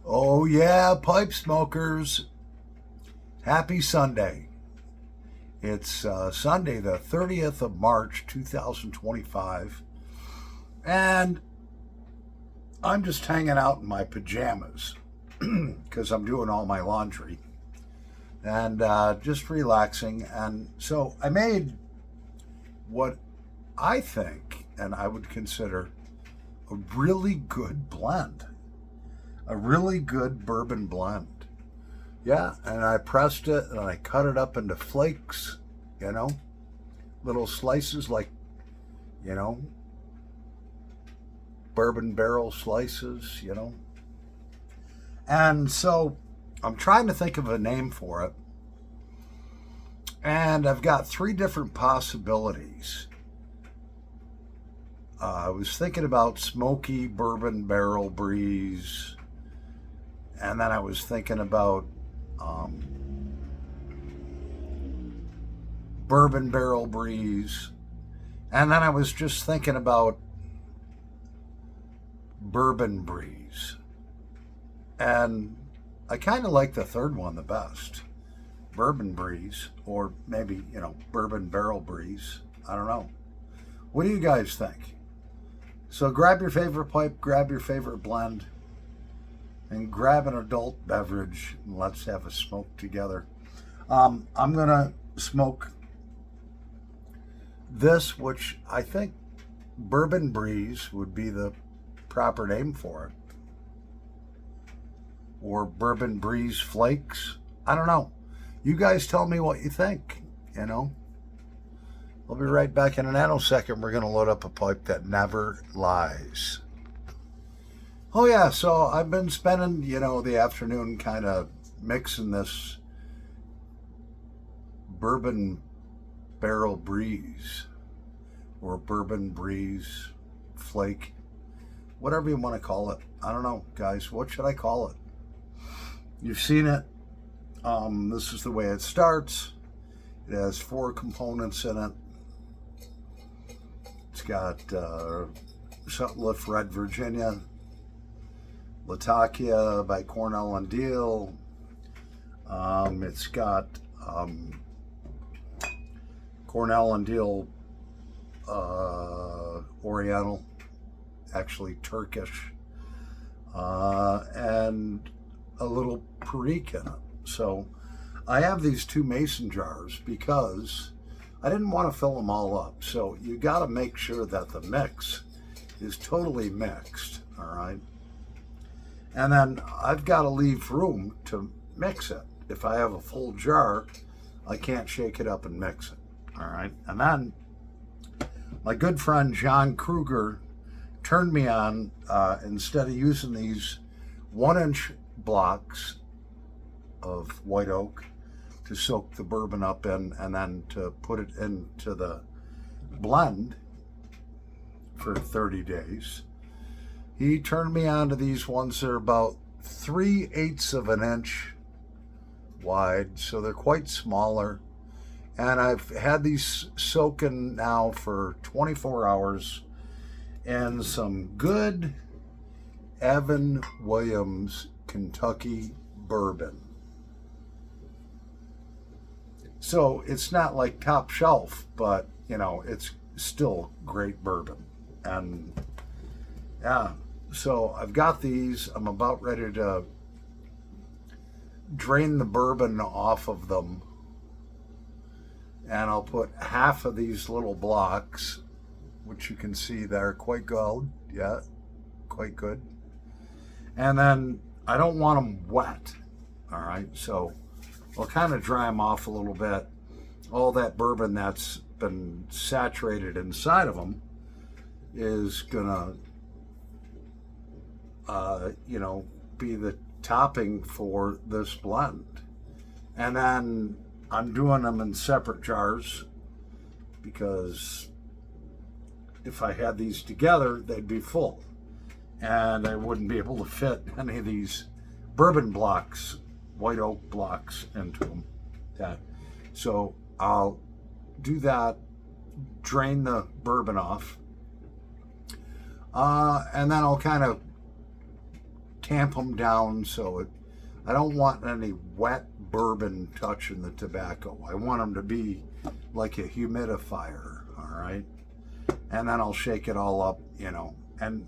Oh, yeah, pipe smokers. Happy Sunday. It's Sunday, the 30th of March, 2025. And I'm just hanging out in my pajamas because I'm doing all my laundry and just relaxing. And so I made what I think and I would consider a really good blend, a really good bourbon blend. Yeah, and I pressed it and I cut it up into flakes, you know, little slices like, you know, bourbon barrel slices. And so I'm trying to think of a name for it. And I've got three different possibilities. I was thinking about smoky bourbon barrel breeze. And then I was thinking about um, bourbon barrel breeze. And then I was just thinking about bourbon breeze. And I kind of like the third one the best. Bourbon breeze, or maybe, bourbon barrel breeze. I don't know. What do you guys think? So grab your favorite pipe, grab your favorite blend, and grab an adult beverage, and let's have a smoke together. I'm going to smoke this, which I think bourbon breeze would be the proper name for it. Or bourbon breeze flakes. I don't know. You guys tell me what you think, I'll be right back in a nanosecond. We're going to load up a pipe that never lies. Oh, yeah, so I've been spending, the afternoon kind of mixing this bourbon barrel breeze or bourbon breeze flake, whatever you want to call it. I don't know, guys. What should I call it? You've seen it. This is the way it starts. It has 4 components in it. It's got Sutliff Red Virginia, Latakia by Cornell and Diehl. It's got Cornell and Diehl Oriental, actually Turkish, and a little Perique in it. So I have these 2 mason jars because I didn't want to fill them all up. So you got to make sure that the mix is totally mixed, all right? And then I've got to leave room to mix it. If I have a full jar, I can't shake it up and mix it, all right? And then my good friend John Kruger turned me on, instead of using these 1-inch blocks of white oak to soak the bourbon up in and then to put it into the blend for 30 days. He turned me on to these ones that are about 3/8 of an inch wide, so they're quite smaller. And I've had these soaking now for 24 hours in some good Evan Williams Kentucky bourbon. So it's not like top shelf, but it's still great bourbon. And yeah, so I've got these. I'm about ready to drain the bourbon off of them. And I'll put half of these little blocks, which you can see there, quite good. Yeah, quite good. And then I don't want them wet. All right, so I'll kind of dry them off a little bit. All that bourbon that's been saturated inside of them is gonna, be the topping for this blend. And then I'm doing them in separate jars because if I had these together, they'd be full. And I wouldn't be able to fit any of these bourbon blocks, white oak blocks, into them. So I'll do that, drain the bourbon off, and then I'll kind of tamp them down so I don't want any wet bourbon touching the tobacco. I want them to be like a humidifier, all right? And then I'll shake it all up, and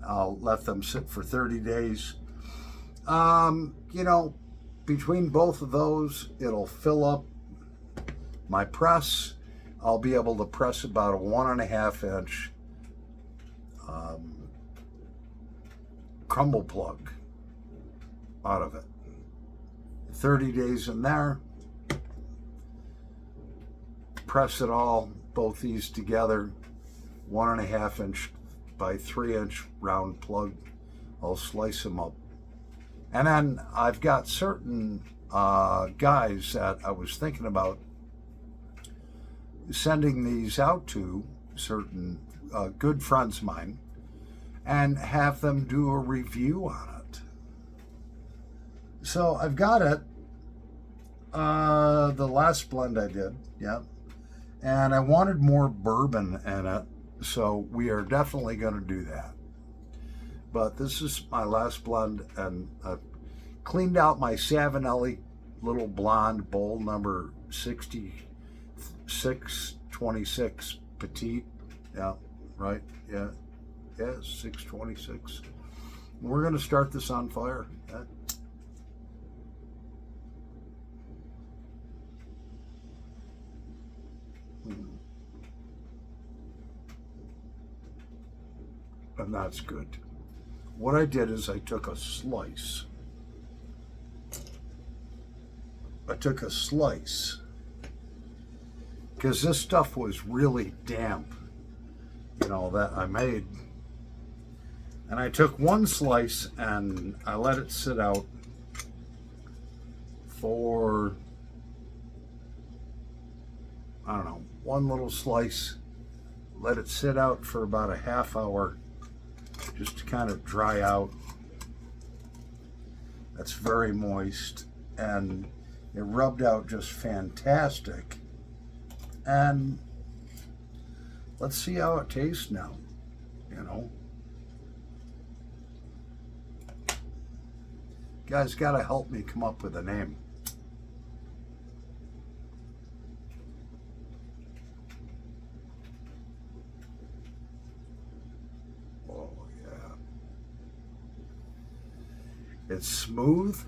I'll let them sit for 30 days. Between both of those, it'll fill up my press. I'll be able to press about a 1.5 inch crumble plug out of it. 30 days in there, press it all, both these together, 1.5 inch by 3 inch round plug. I'll slice them up. And then I've got certain guys that I was thinking about sending these out to, certain good friends of mine, and have them do a review on it. So I've got it, the last blend I did, yeah, and I wanted more bourbon in it, so we are definitely going to do that. But this is my last blend, and I've cleaned out my Savinelli little blonde bowl number 6626 petite. Yeah, right. Yeah, 626. We're going to start this on fire. Yeah. And that's good. What I did is I took a slice. Because this stuff was really damp, that I made. And I took one slice and I let it sit out for, I don't know, one little slice. Let it sit out for about a half hour just to kind of dry out. That's very moist, and it rubbed out just fantastic. And let's see how it tastes now, Guys gotta help me come up with a name. Oh yeah. It's smooth.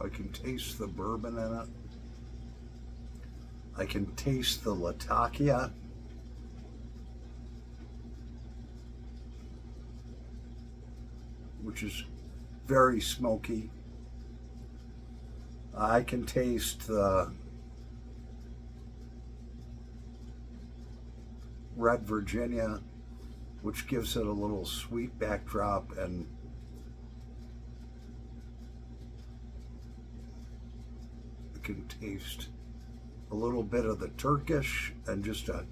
I can taste the bourbon in it. I can taste the Latakia. Which is very smoky. I can taste the Red Virginia, which gives it a little sweet backdrop, and I can taste a little bit of the Turkish and just a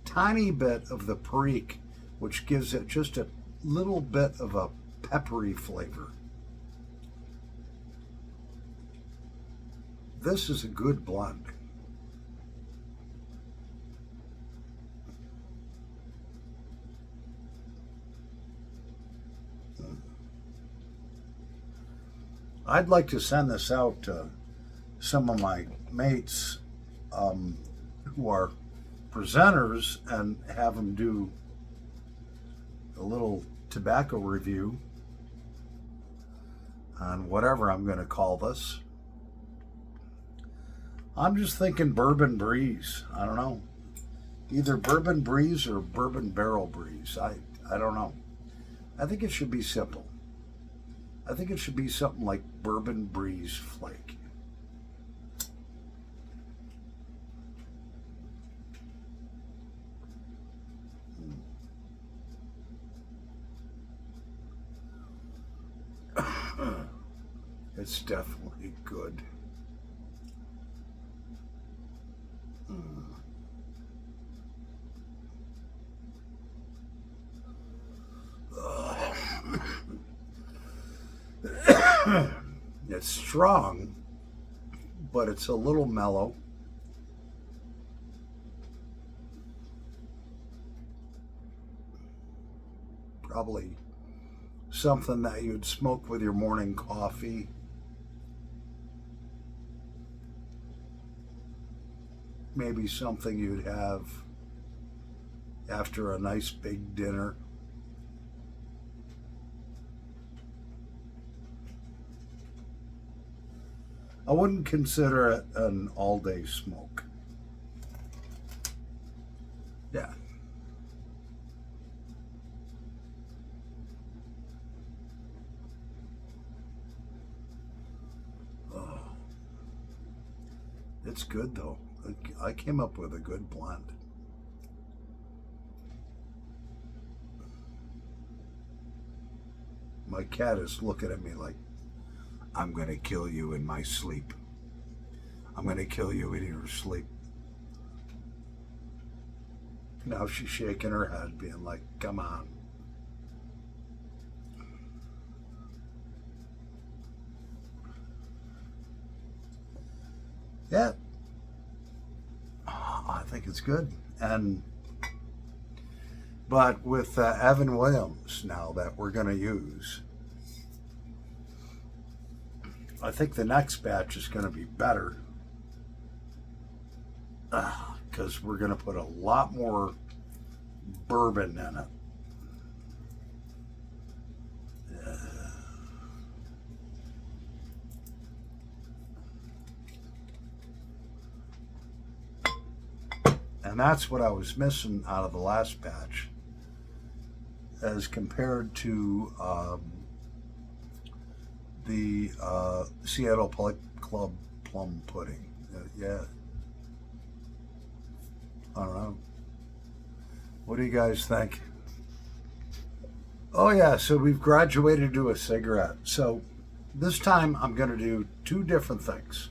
tiny bit of the Perique, which gives it just a little bit of a peppery flavor. This is a good blend. I'd like to send this out to some of my mates who are presenters and have them do a little tobacco review on whatever I'm going to call this. I'm just thinking Bourbon Breeze. I don't know. Either Bourbon Breeze or Bourbon Barrel Breeze. I don't know. I think it should be simple. I think it should be something like Bourbon Breeze Flake. It's definitely good. It's strong, but it's a little mellow. probably something that you'd smoke with your morning coffee. Maybe something you'd have after a nice big dinner. I wouldn't consider it an all-day smoke. Yeah. Oh. It's good though. I came up with a good blend. My cat is looking at me like, I'm going to kill you in my sleep. I'm going to kill you in your sleep. Now she's shaking her head, being like, come on. Yeah. I think it's good. But with Evan Williams now that we're going to use, I think the next batch is going to be better because we're going to put a lot more bourbon in it. And that's what I was missing out of the last batch as compared to the Seattle Club plum pudding. Yeah. I don't know. What do you guys think? Oh yeah, so we've graduated to a cigarette. So this time I'm going to do two different things.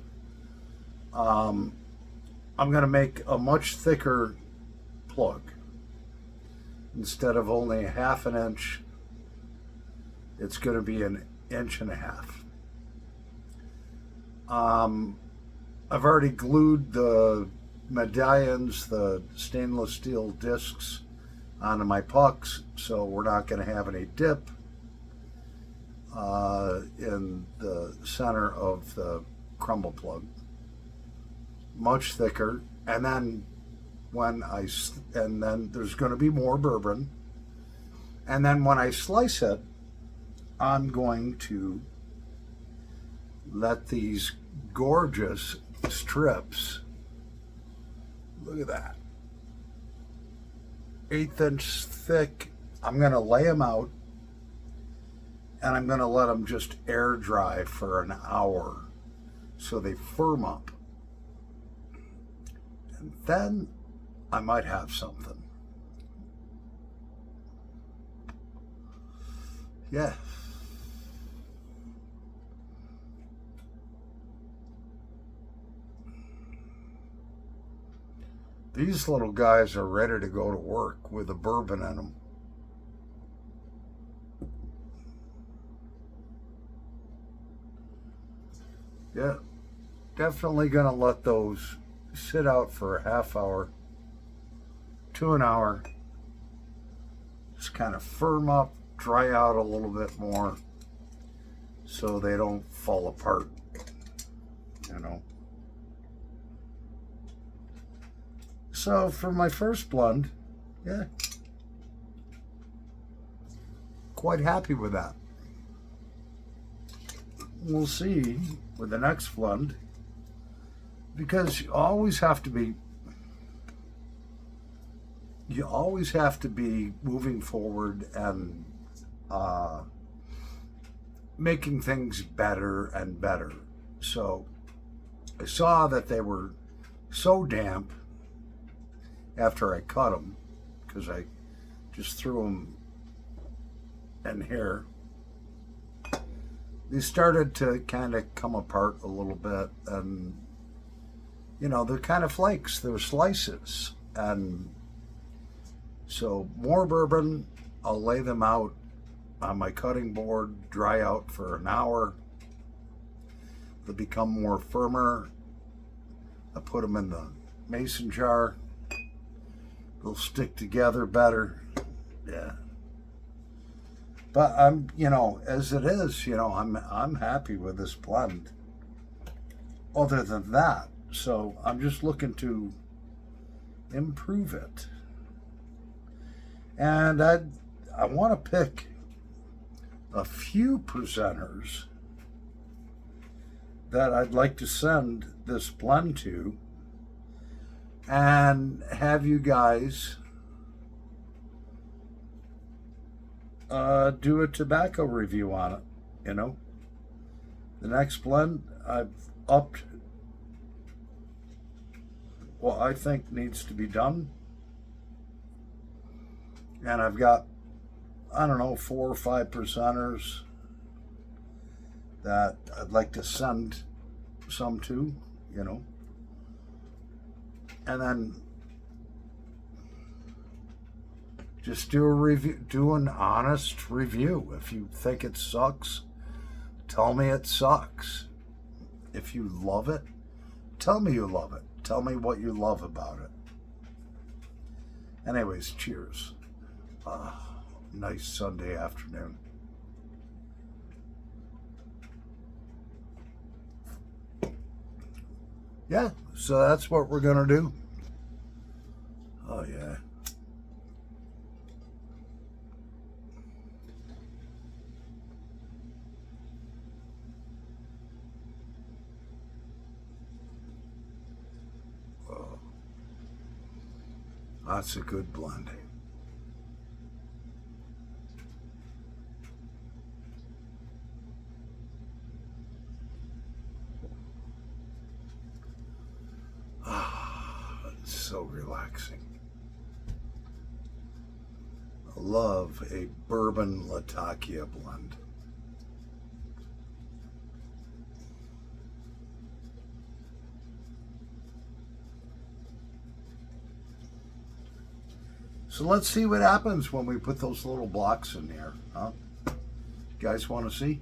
I'm going to make a much thicker plug. Instead of only a half an inch, it's going to be an inch and a half. I've already glued the medallions, the stainless steel discs, onto my pucks, so we're not going to have any dip in the center of the crumble plug. Much thicker, and then there's going to be more bourbon, and then when I slice it, I'm going to let these gorgeous strips, look at that, 1/8 inch thick, I'm going to lay them out, and I'm going to let them just air dry for an hour so they firm up. And then I might have something. Yeah. These little guys are ready to go to work with the bourbon in them. Yeah, definitely going to let those sit out for a half hour to an hour. Just kind of firm up, dry out a little bit more so they don't fall apart, you know. So for my first blend, yeah, quite happy with that. We'll see with the next blend, because you always have to be moving forward and making things better and better. So I saw that they were so damp after I cut them, because I just threw them in here. They started to kind of come apart a little bit, and you know, they're kind of flakes, they're slices. And so more bourbon, I'll lay them out on my cutting board, dry out for an hour. They'll become more firmer. I put them in the mason jar. They'll stick together better. Yeah. But I'm, as it is, I'm happy with this blend. Other than that, so I'm just looking to improve it. And I want to pick a few presenters that I'd like to send this blend to and have you guys do a tobacco review on it. The next blend, I've upped what I think needs to be done. And I've got, I don't know, 4 or 5 presenters that I'd like to send some to, and then just do a review, do an honest review. If you think it sucks, tell me it sucks. If you love it, tell me you love it. Tell me what you love about it. Anyways, cheers. Nice Sunday afternoon. Yeah, so that's what we're going to do. Oh, yeah. Oh, that's a good blend. So relaxing. I love a bourbon Latakia blend. So let's see what happens when we put those little blocks in there, huh? You guys want to see?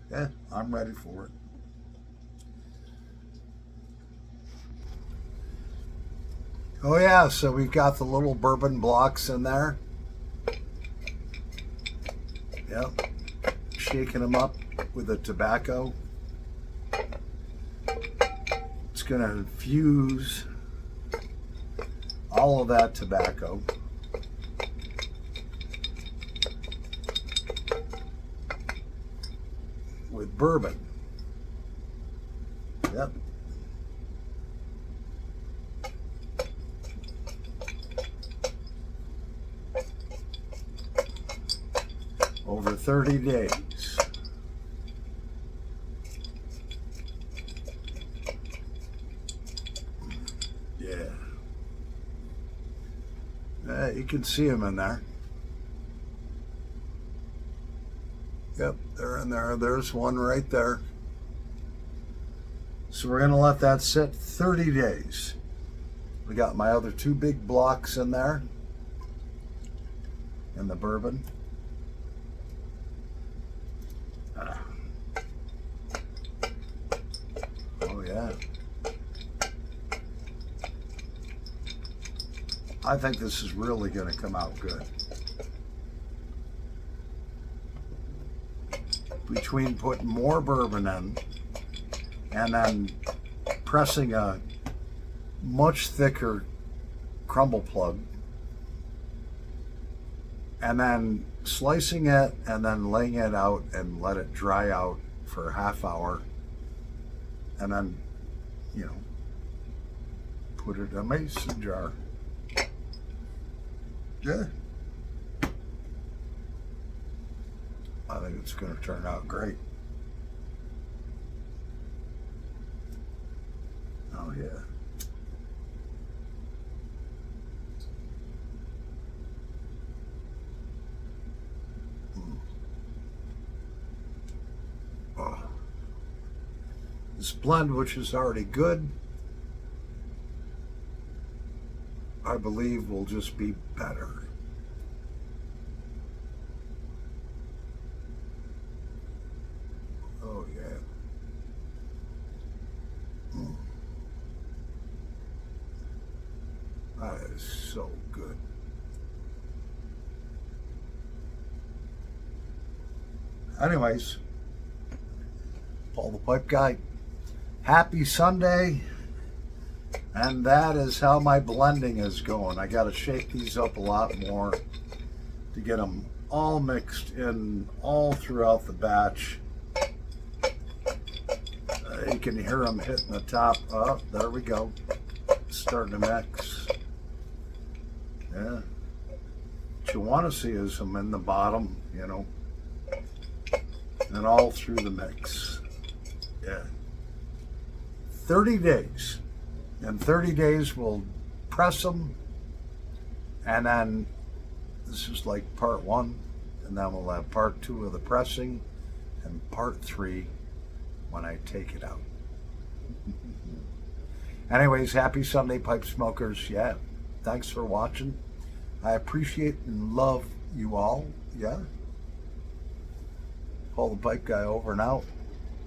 Yeah, I'm ready for it. Oh yeah, so we've got the little bourbon blocks in there. Yep. Shaking them up with the tobacco. It's going to infuse all of that tobacco. With bourbon. Yep. Over 30 days. Yeah. You can see them in there. Yep, they're in there. There's one right there. So we're going to let that sit 30 days. We got my other 2 big blocks in there. In the bourbon. Oh yeah. I think this is really going to come out good. Between putting more bourbon in and then pressing a much thicker crumble plug and then slicing it and then laying it out and let it dry out for a half hour and then, put it in a mason jar. Yeah. I think it's going to turn out great. Oh, yeah. Oh. This blend, which is already good, I believe will just be better. Oh, yeah. That is so good. Anyways, Paul the Pipe Guy, happy Sunday. And that is how my blending is going. I got to shake these up a lot more to get them all mixed in all throughout the batch. You can hear them hitting the top. Oh, there we go. Starting to mix. Yeah. What you want to see is them in the bottom, you know, and all through the mix. Yeah. 30 days. In 30 days, we'll press them, and then this is like part 1, and then we'll have part 2 of the pressing, and part 3 when I take it out. Anyways, happy Sunday, pipe smokers. Yeah, thanks for watching. I appreciate and love you all. Yeah. Paul the Pipe Guy over and out.